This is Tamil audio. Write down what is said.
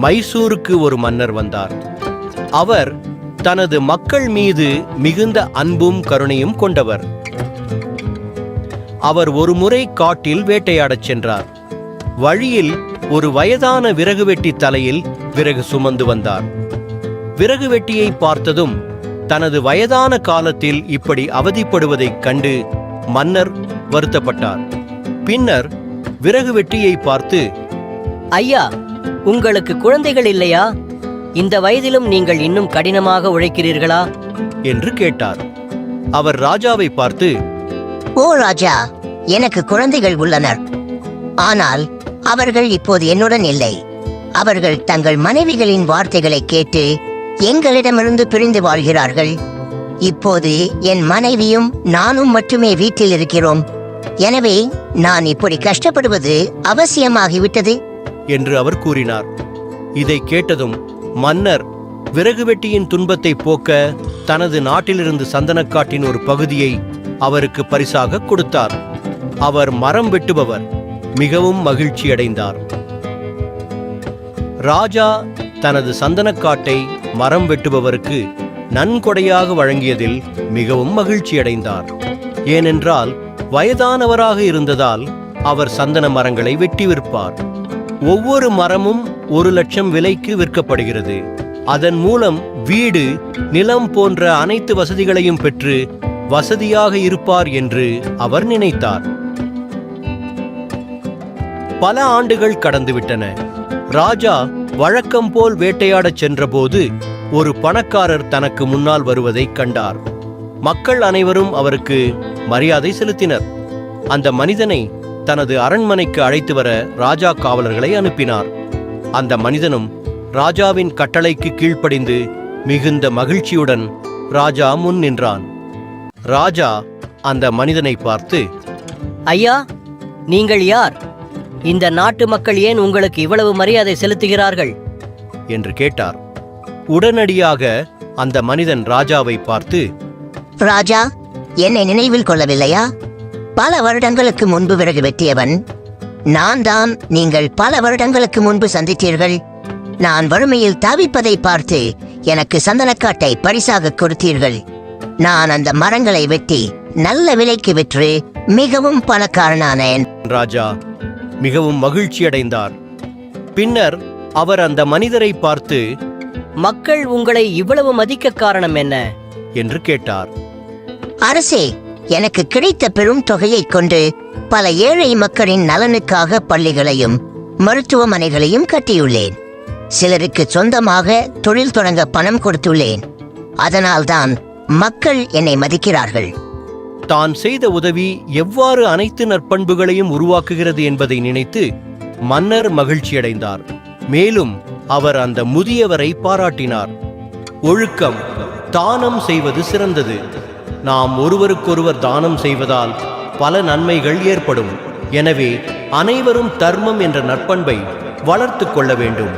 மைசூருக்கு ஒரு மன்னர் வந்தார். அவர் தனது மக்கள் மீது மிகுந்த அன்பும் கருணையும் கொண்டவர். அவர் ஒரு முறை காட்டில் வேட்டையாடச் சென்றார். வழியில் ஒரு வயதான விறகு வெட்டி தலையில் விறகு சுமந்து வந்தார். விறகு வெட்டியை பார்த்ததும் தனது வயதான காலத்தில் இப்படி அவதிப்படுவதைக் கண்டு மன்னர் வருத்தப்பட்டார். பின்னர் விறகு வெட்டியை பார்த்து, ஐயா, உங்களுக்கு குழந்தைகள் இல்லையா? இந்த வயதிலும் நீங்கள் இன்னும் கடினமாக உழைக்கிறீர்களா என்று கேட்டார். அவர் ராஜாவை பார்த்து, ஓ ராஜா, எனக்கு குழந்தைகள் உள்ளனர். ஆனால் அவர்கள் இப்போது என்னுடன் இல்லை. அவர்கள் தங்கள் மனைவிகளின் வார்த்தைகளை கேட்டு எங்களிடமிருந்து பிரிந்து வாழ்கிறார்கள். இப்போது என் மனைவியும் நானும் மட்டுமே வீட்டில் இருக்கிறோம். எனவே நான் இப்படி கஷ்டப்படுவது அவசியமாகிவிட்டது என்று அவர் கூறினார். இதை கேட்டதும் மன்னர் விறகு வெட்டியின் துன்பத்தை போக்க தனது நாட்டிலிருந்து சந்தனக்காட்டின் ஒரு பகுதியை அவருக்கு பரிசாக கொடுத்தார். அவர் மரம் வெட்டுபவர், மிகவும் மகிழ்ச்சி அடைந்தார். ராஜா தனது சந்தனக்காட்டை மரம் வெட்டுபவருக்கு நன்கொடையாக வழங்கியதில் மிகவும் மகிழ்ச்சி அடைந்தார். ஏனென்றால் வயதானவராக இருந்ததால் அவர் சந்தன மரங்களை வெட்டி விற்பார். ஒவ்வொரு மரமும் 1,00,000 விலைக்கு விற்கப்படுகிறது. அதன் மூலம் வீடு, நிலம் போன்ற அனைத்து வசதிகளையும் பெற்று வசதியாக இருப்பார் என்று அவர் நினைத்தார். பல ஆண்டுகள் கடந்துவிட்டன. ராஜா வழக்கம் போல் வேட்டையாடச் சென்றபோது ஒரு பணக்காரர் தனக்கு முன்னால் வருவதைக் கண்டார். மக்கள் அனைவரும் அவருக்கு மரியாதை செலுத்தினர். அந்த மனிதனை தனது அரண்மனைக்கு அழைத்து வர ராஜா காவலர்களை அனுப்பினார். அந்த மனிதனும் ராஜாவின் கட்டளைக்கு கீழ்ப்படிந்து மிகுந்த மகிழ்ச்சியுடன் ராஜா முன் நின்றான். ராஜா அந்த மனிதனை பார்த்து, ஐயா, நீங்கள் யார்? இந்த நாட்டு மக்கள் ஏன் உங்களுக்கு இவ்வளவு மரியாதை செலுத்துகிறார்கள் என்று கேட்டார். உடனடியாக அந்த மனிதன் ராஜாவை பார்த்து, ராஜா, என்னை நினைவில் கொள்ளவில்லையா? பல வருடங்களுக்கு முன்பு விறகு வெட்டியவன் நான் தான். நீங்கள் பல வருடங்களுக்கு முன்பு சந்தித்தீர்கள். நான் வறுமையில் தவிப்பதை பார்த்து எனக்கு சந்தனக்காட்டை பரிசாக கொடுத்தீர்கள். நான் அந்த மரங்களை வெட்டி நல்ல விலைக்கு விற்று மிகவும் பணக்காரனானேன். ராஜா மிகவும் மகிழ்ச்சியடைந்தார். பின்னர் அவர் அந்த மனிதரை பார்த்து, மக்கள் உங்களை இவ்வளவு மதிக்க காரணம் என்ன என்று கேட்டார். அரசே, எனக்கு கிடைத்த பெரும் தொகையை கொண்டு பல ஏழை மக்களின் நலனுக்காக பள்ளிகளையும் மருத்துவமனைகளையும் கட்டியுள்ளேன். சிலருக்கு சொந்தமாக தொழில் தொடங்க பணம் கொடுத்துள்ளேன். அதனால்தான் மக்கள் என்னை மதிக்கிறார்கள். தான் செய்த உதவி எவ்வாறு அனைத்து நற்பண்புகளையும் உருவாக்குகிறது என்பதை நினைத்து மன்னர் மகிழ்ச்சியடைந்தார். மேலும் அவர் அந்த முதியவரை பாராட்டினார். ஒழுக்கம், தானம் செய்வது சிறந்தது. நாம் ஒருவருக்கொருவர் தானம் செய்வதால் பல நன்மைகள் ஏற்படும். எனவே அனைவரும் தர்மம் என்ற நற்பண்பை வளர்த்து கொள்ள வேண்டும்.